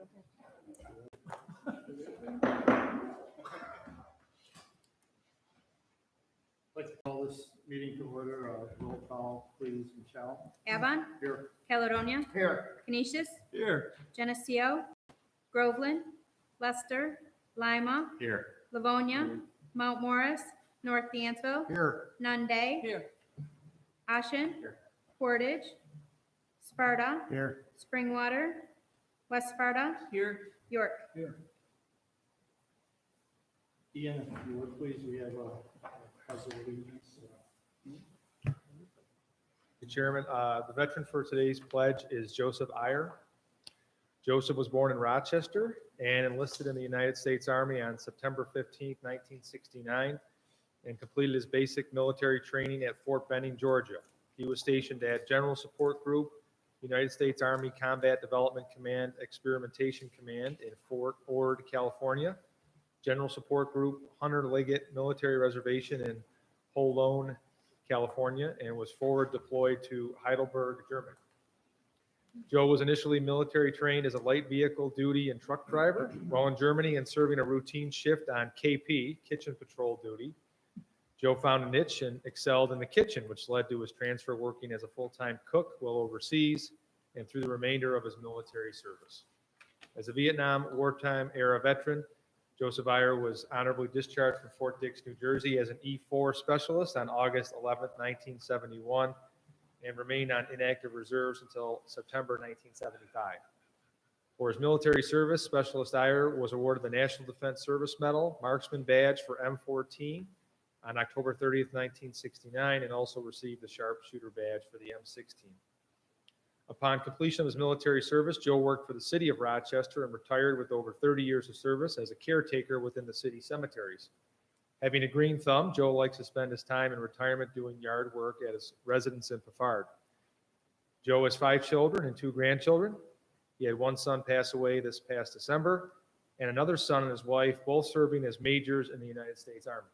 I'd like to call this meeting to order. Roll call, please, Michelle. Avon. Here. Caledonia. Here. Canisius. Here. Geneseo. Groveland. Lester. Lima. Here. Livonia. Mount Morris. North Dansville. Here. Nunde. Here. Ashen. Here. Portage. Sparta. Here. Springwater. West Sparta. Here. York. Here. Ian, if you would please, we have a pledge of allegiance. Mr. Chairman, the veteran for today's pledge is Joseph Iyer. Joseph was born in Rochester and enlisted in the United States Army on September 15, 1969, and completed his basic military training at Fort Benning, Georgia. He was stationed at General Support Group, United States Army Combat Development Command Experimentation Command in Fort Ord, California, General Support Group, Hunter Liggett Military Reservation in Holon, California, and was forward deployed to Heidelberg, Germany. Joe was initially military trained as a light vehicle duty and truck driver while in Germany and serving a routine shift on KP, kitchen patrol duty. Joe found a niche and excelled in the kitchen, which led to his transfer working as a full-time cook while overseas and through the remainder of his military service. As a Vietnam wartime era veteran, Joseph Iyer was honorably discharged from Fort Dix, New Jersey as an E4 specialist on August 11, 1971, and remained on inactive reserves until September 1975. For his military service, Specialist Iyer was awarded the National Defense Service Medal, Marksman Badge for M14 on October 30, 1969, and also received the Sharpshooter Badge for the M16. Upon completion of his military service, Joe worked for the city of Rochester and retired with over 30 years of service as a caretaker within the city cemeteries. Having a green thumb, Joe likes to spend his time in retirement doing yard work at his residence in Pafard. Joe has 5 children and 2 grandchildren. He had 1 son pass away this past December, and another son and his wife, both serving as majors in the United States Army.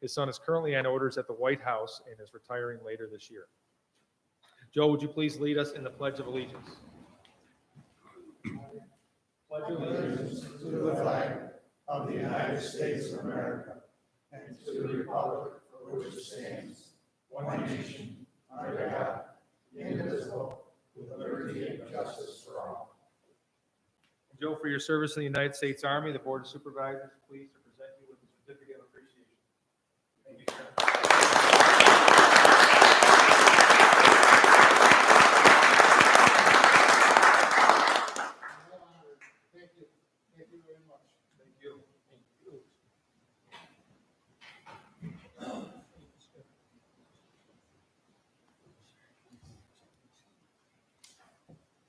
His son is currently on orders at the White House and is retiring later this year. Joe, would you please lead us in the Pledge of Allegiance? Pledge allegiance to the flag of the United States of America and to the republic for which it stands, one nation, under God, indivisible, with liberty and justice for all. Joe, for your service in the United States Army, the Board of Supervisors, pleased to present you with a certificate of appreciation. Thank you, sir. Thank you. Thank you very much. Thank you.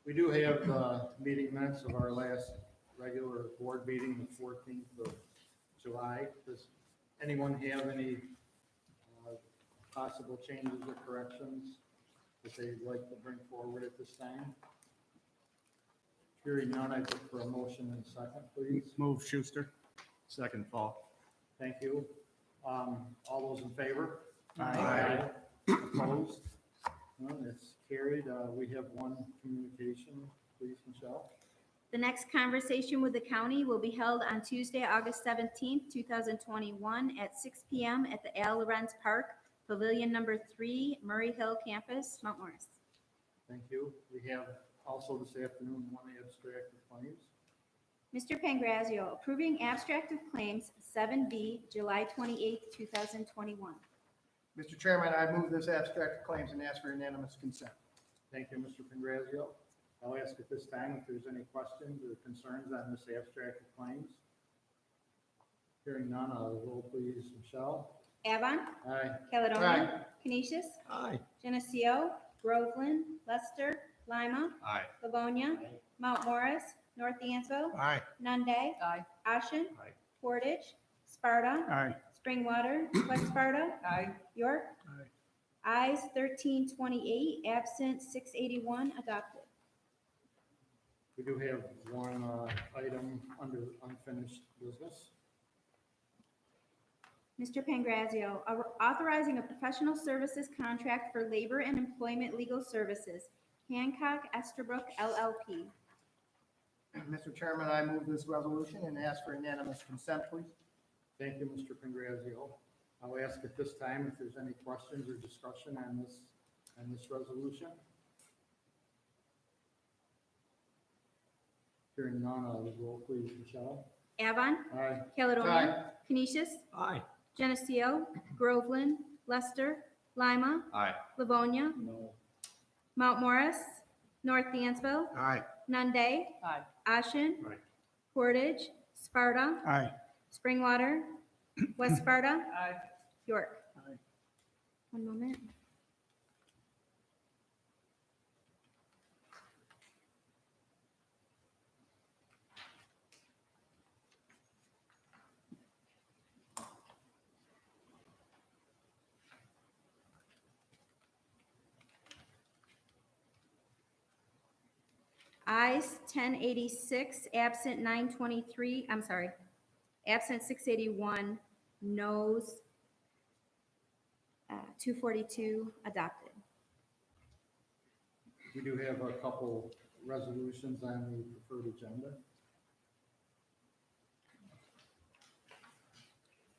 We do have meeting minutes of our last regular board meeting, the 14th of July. Does anyone have any possible changes or corrections that they'd like to bring forward at this time? Hearing none, I look for a motion and second, please. Move Schuster. Second, Fall. Thank you. All those in favor? Aye. Opposed? None, it's carried. We have one communication, please, Michelle. The next conversation with the county will be held on Tuesday, August 17th, 2021 at 6 p.m. at the Al Lorenz Park, Pavilion Number 3, Murray Hill Campus, Mount Morris. Thank you. We have also this afternoon one abstract of claims. Mr. Pangrazio, approving abstract of claims 7B, July 28th, 2021. Mr. Chairman, I move this abstract of claims and ask for unanimous consent. Thank you, Mr. Pangrazio. I'll ask at this time if there's any questions or concerns on this abstract of claims. Hearing none, roll please, Michelle. Avon. Aye. Caledonia. Canisius. Aye. Geneseo. Groveland. Lester. Lima. Aye. Livonia. Mount Morris. North Dansville. Aye. Nunde. Ashen. Aye. Portage. Sparta. Aye. Springwater. West Sparta. York. Aye. Ayes 1328, absent 681, adopted. We do have one item under unfinished business. Mr. Pangrazio, authorizing a professional services contract for labor and employment legal services, Hancock Estabrook LLP. Mr. Chairman, I move this resolution and ask for unanimous consent, please. Thank you, Mr. Pangrazio. I'll ask at this time if there's any questions or discussion on this resolution. Hearing none, roll please, Michelle. Avon, Aye. Caledonia, Canisius, Aye. Geneseo, Groveland, Lester, Lima, Aye. Livonia, No. Mount Morris, North Dansville, Aye. Nunde, Aye. Ashen, Aye. Portage, Sparta, Aye. Springwater, West Sparta, Aye. York. Aye. One moment. Ayes 1086, absent 923, I'm sorry, absent 681, noes 242, adopted. We do have a couple resolutions on the preferred agenda.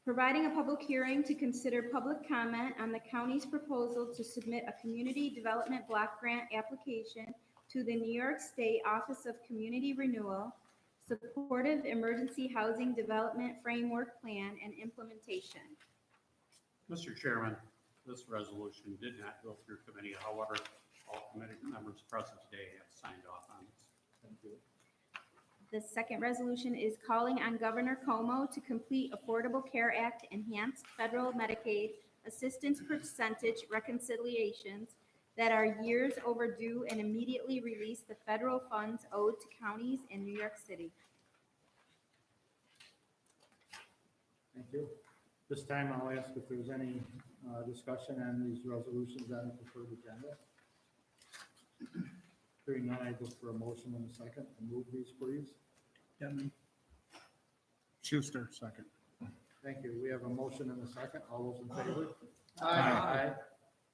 Providing a public hearing to consider public comment on the county's proposal to submit a community development block grant application to the New York State Office of Community Renewal, Supportive Emergency Housing Development Framework Plan and Implementation. Mr. Chairman, this resolution did not go through committee. However, all committee members present today have signed off on this. Thank you. The second resolution is calling on Governor Como to complete Affordable Care Act enhanced federal Medicaid assistance percentage reconciliations that are years overdue and immediately release the federal funds owed to counties in New York City. Thank you. This time I'll ask if there's any discussion on these resolutions on the preferred agenda. Hearing none, I look for a motion in a second to move these, please. Schuster, second. Thank you. We have a motion and a second. All those in favor? Aye.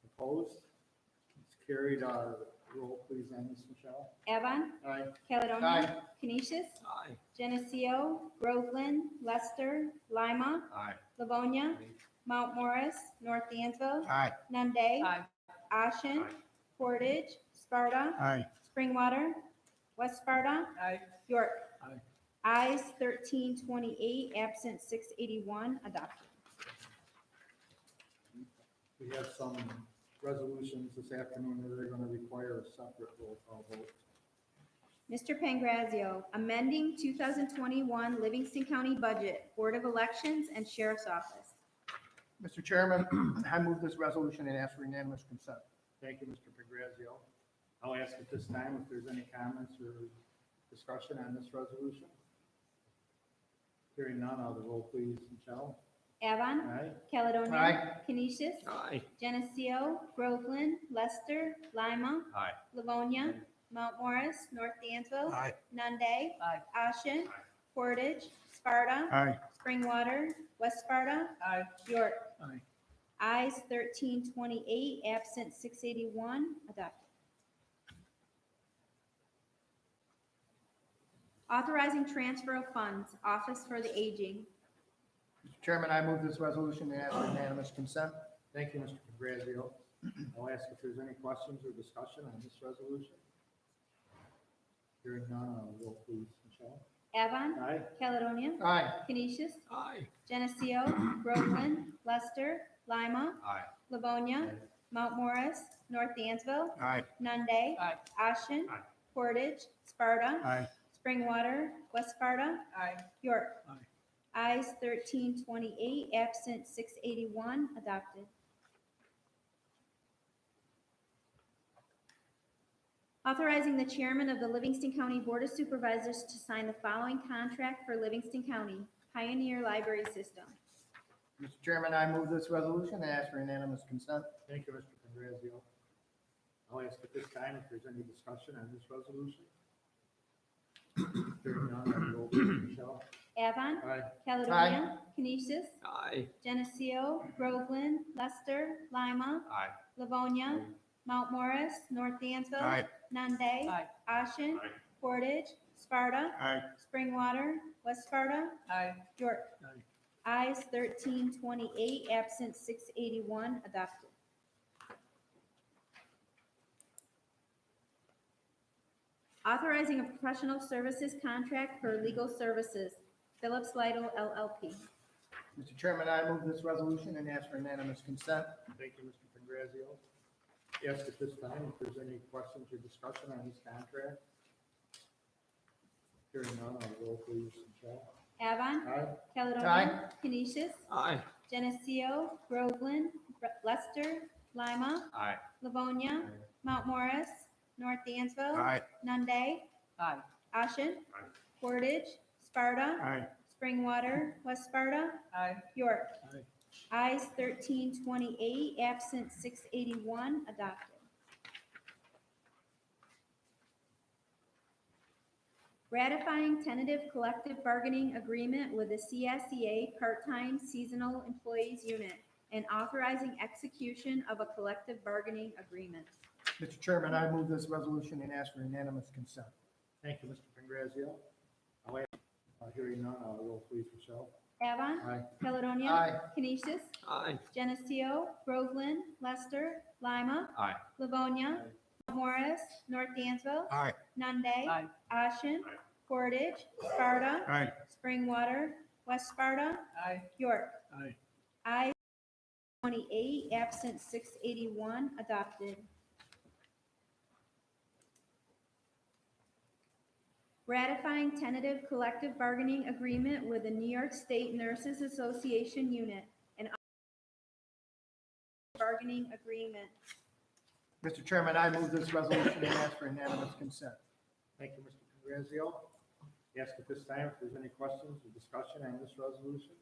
Opposed? It's carried. Roll please on this, Michelle. Avon, Aye. Caledonia, Aye. Canisius, Aye. Geneseo, Groveland, Lester, Lima, Aye. Livonia, Mount Morris, North Dansville, Aye. Nunde, Aye. Ashen, Aye. Portage, Sparta, Aye. Springwater, West Sparta, Aye. York. Aye. Ayes 1328, absent 681, adopted. We have some resolutions this afternoon that are going to require a separate roll call vote. Mr. Pangrazio, amending 2021 Livingston County budget, Board of Elections and Sheriff's Office. Mr. Chairman, I move this resolution and ask for unanimous consent. Thank you, Mr. Pangrazio. I'll ask at this time if there's any comments or discussion on this resolution. Hearing none, roll please, Michelle. Avon, Aye. Caledonia, Aye. Canisius, Aye. Geneseo, Groveland, Lester, Lima, Aye. Livonia, Mount Morris, North Dansville, Aye. Nunde, Aye. Ashen, Aye. Portage, Sparta, Aye. Springwater, West Sparta, Aye. York. Aye. Ayes 1328, absent 681, adopted. Authorizing transfer of funds, Office for the Aging. Mr. Chairman, I move this resolution and ask for unanimous consent. Thank you, Mr. Pangrazio. I'll ask if there's any questions or discussion on this resolution. Hearing none, roll please, Michelle. Avon, Aye. Caledonia, Aye. Canisius, Aye. Geneseo, Groveland, Lester, Lima, Aye. Livonia, Mount Morris, North Dansville, Aye. Nunde, Aye. Ashen, Aye. Portage, Sparta, Aye. Springwater, West Sparta, Aye. York. Aye. Ayes 1328, absent 681, adopted. Authorizing the chairman of the Livingston County Board of Supervisors to sign the following contract for Livingston County Pioneer Library System. Mr. Chairman, I move this resolution and ask for unanimous consent. Thank you, Mr. Pangrazio. I'll ask at this time if there's any discussion on this resolution. Hearing none, roll please, Michelle. Avon, Aye. Caledonia, Canisius, Aye. Geneseo, Groveland, Lester, Lima, Aye. Livonia, Mount Morris, North Dansville, Aye. Nunde, Aye. Ashen, Aye. Portage, Sparta. Aye. Springwater. West Sparta. Aye. York. Aye. Ayes 1328, absent 681, adopted. Authorizing a professional services contract for legal services, Phillips Lytle LLP. Mr. Chairman, I move this resolution and ask for unanimous consent. Thank you, Mr. Congrazio. Ask at this time if there's any questions or discussion on this contract. Hearing none, roll please, Michelle. Avon. Aye. Caledonia. Aye. Canisius. Aye. Geneseo. Groveland. Lester. Lima. Aye. Livonia. Mount Morris. North Dansville. Aye. Nunde. Aye. Ashen. Aye. Portage. Sparta. Aye. Springwater. West Sparta. Aye. York. Aye. Ayes 1328, absent 681, adopted. Ratifying tentative collective bargaining agreement with the CSEA Part-Time Seasonal Employees Unit and authorizing execution of a collective bargaining agreement. Mr. Chairman, I move this resolution and ask for unanimous consent. Thank you, Mr. Congrazio. I'll ask, hearing none, roll please, Michelle. Avon. Aye. Caledonia. Aye. Canisius. Aye. Geneseo. Groveland. Lester. Lima. Aye. Livonia. Morris. North Dansville. Aye. Nunde. Aye. Ashen. Aye. Portage. Sparta. Aye. Springwater. West Sparta. Aye. York. Aye. Ayes 28, absent 681, adopted. Ratifying tentative collective bargaining agreement with the New York State Nurses Association Unit and bargaining agreement. Mr. Chairman, I move this resolution and ask for unanimous consent. Thank you, Mr. Congrazio. Ask at this time if there's any questions or discussion on this resolution.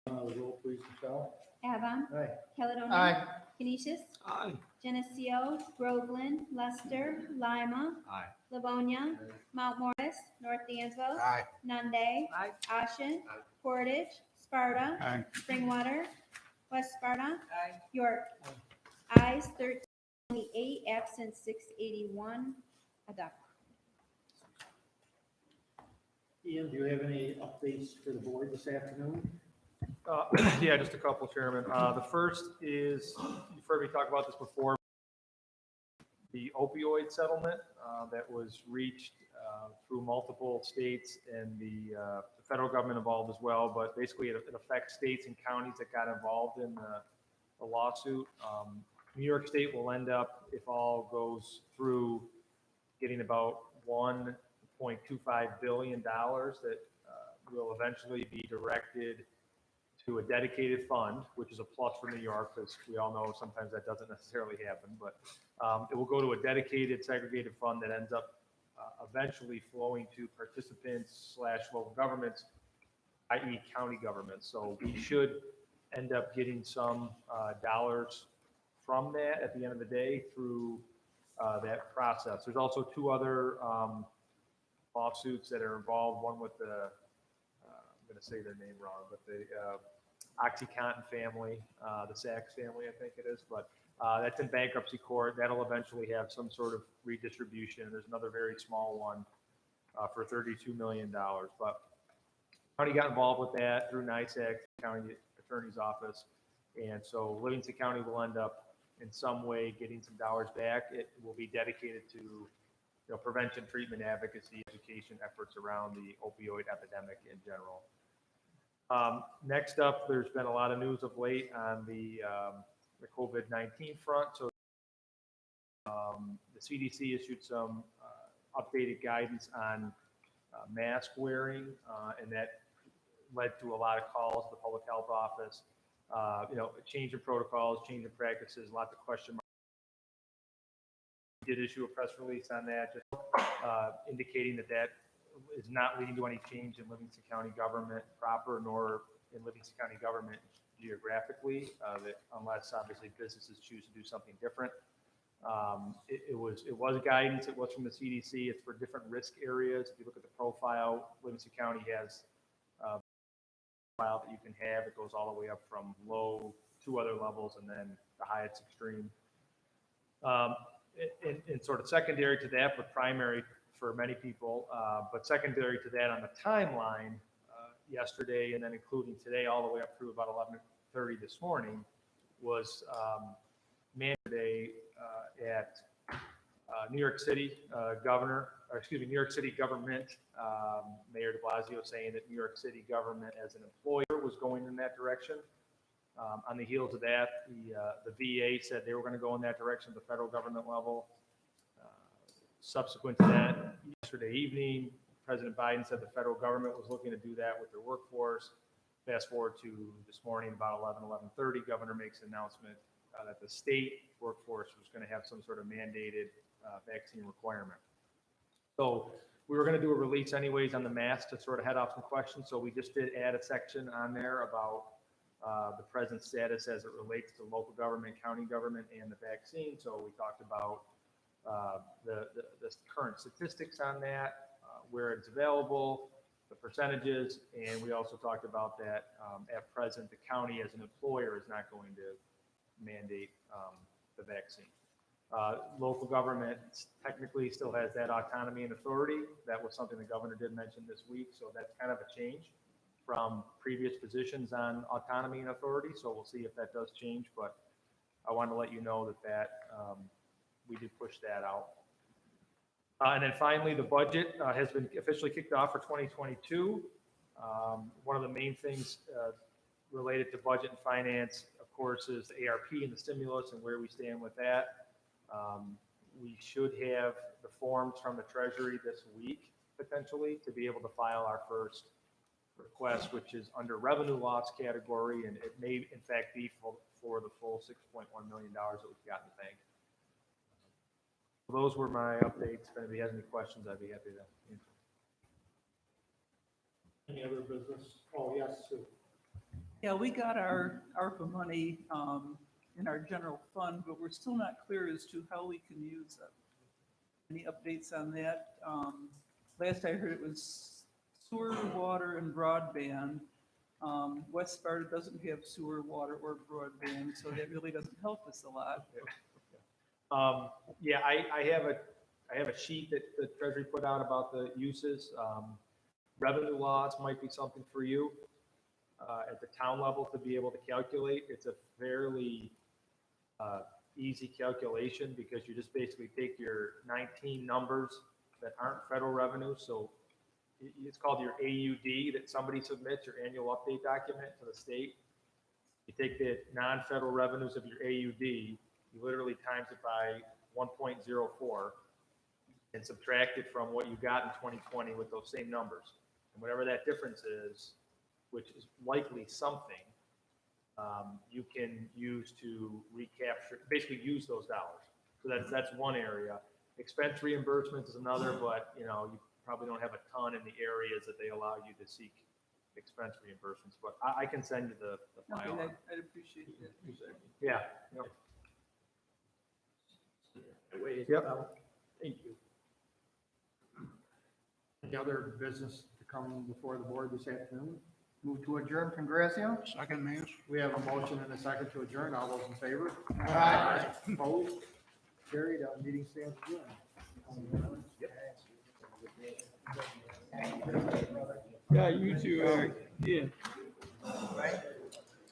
Roll please, Michelle. Avon. Aye. Caledonia. Aye. Canisius. Aye. Geneseo. Groveland. Lester. Lima. Aye. Livonia. Mount Morris. North Dansville. Aye. Nunde. Aye. Ashen. Aye. Portage. Sparta. Aye. Springwater. West Sparta. Aye. York. Ayes 1328, absent 681, adopted. Ian, do you have any updates for the board this afternoon? Yeah, just a couple, Chairman. The first is, you've heard me talk about this before, the opioid settlement that was reached through multiple states and the federal government involved as well, but basically it affects states and counties that got involved in the lawsuit. New York State will end up, if all goes through, getting about $1.25 billion that will eventually be directed to a dedicated fund, which is a plus for New York, because we all know sometimes that doesn't necessarily happen, but it will go to a dedicated segregated fund that ends up eventually flowing to participants / local governments, i.e. county governments. So we should end up getting some dollars from that at the end of the day through that process. There's also two other lawsuits that are involved, one with the, I'm going to say their name wrong, but the OxyContin family, the Sachs family, I think it is, but that's in bankruptcy court. That'll eventually have some sort of redistribution. There's another very small one for $32 million, but county got involved with that through NISAC, county attorney's office, and so Livingston County will end up in some way getting some dollars back. It will be dedicated to prevention, treatment, advocacy, education efforts around the opioid epidemic in general. Next up, there's been a lot of news of late on the COVID-19 front. So the CDC issued some updated guidance on mask wearing, and that led to a lot of calls to the public health office. Change in protocols, change in practices, lots of question marks. We did issue a press release on that, just indicating that is not leading to any change in Livingston County government proper, nor in Livingston County government geographically, that unless obviously businesses choose to do something different. It was guidance. It was from the CDC. It's for different risk areas. If you look at the profile, Livingston County has profile that you can have. It goes all the way up from low to other levels, and then the highest extreme. And sort of secondary to that, but primary for many people. But secondary to that on the timeline, yesterday and then including today, all the way up through about 11:30 this morning, was mandate at New York City New York City government, Mayor de Blasio saying that New York City government as an employer was going in that direction. On the heels of that, the VA said they were going to go in that direction at the federal government level. Subsequent to that, yesterday evening, President Biden said the federal government was looking to do that with their workforce. Fast forward to this morning, about 11:30, governor makes an announcement that the state workforce was going to have some sort of mandated vaccine requirement. So we were going to do a release anyways on the mask to sort of head off some questions. So we just did add a section on there about the present status as it relates to local government, county government, and the vaccine. So we talked about the current statistics on that, where it's available, the percentages, and we also talked about that at present, the county as an employer is not going to mandate the vaccine. Local government technically still has that autonomy and authority. That was something the governor did mention this week, so that's kind of a change from previous positions on autonomy and authority. So we'll see if that does change, but I want to let you know that we did push that out. And then finally, the budget has been officially kicked off for 2022. One of the main things related to budget and finance, of course, is the ARP and the stimulus and where we stand with that. We should have the forms from the Treasury this week, potentially, to be able to file our first request, which is under revenue loss category, and it may, in fact, be for the full $6.1 million that we've got in the bank. Those were my updates. If anybody has any questions, I'd be happy to answer. Any other business? Oh, yes, Sue. Yeah, we got our ARPA money in our general fund, but we're still not clear as to how we can use it. Any updates on that? Last I heard it was sewer, water, and broadband. West Sparta doesn't have sewer, water, or broadband, so that really doesn't help us a lot. Yeah, I have a sheet that the Treasury put out about the uses. Revenue loss might be something for you at the town level to be able to calculate. It's a fairly easy calculation because you just basically take your 19 numbers that aren't federal revenue. So it's called your AUD that somebody submits, your annual update document to the state. You take the non-federal revenues of your AUD, you literally times it by 1.04 and subtract it from what you got in 2020 with those same numbers. And whatever that difference is, which is likely something, you can use to recapture, basically use those dollars. So that's one area. Expense reimbursements is another, but you probably don't have a ton in the areas that they allow you to seek expense reimbursements. But I can send you the file. Okay, I'd appreciate that. Yeah. Yep. Yep. Thank you. Any other business to come before the board this afternoon? Move to adjourn from Geneseo. Second, Mayor. We have a motion and a second to adjourn. All those in favor? Aye. Opposed? Carried. Meeting stands adjourned. Yeah, you too, Eric. Yeah.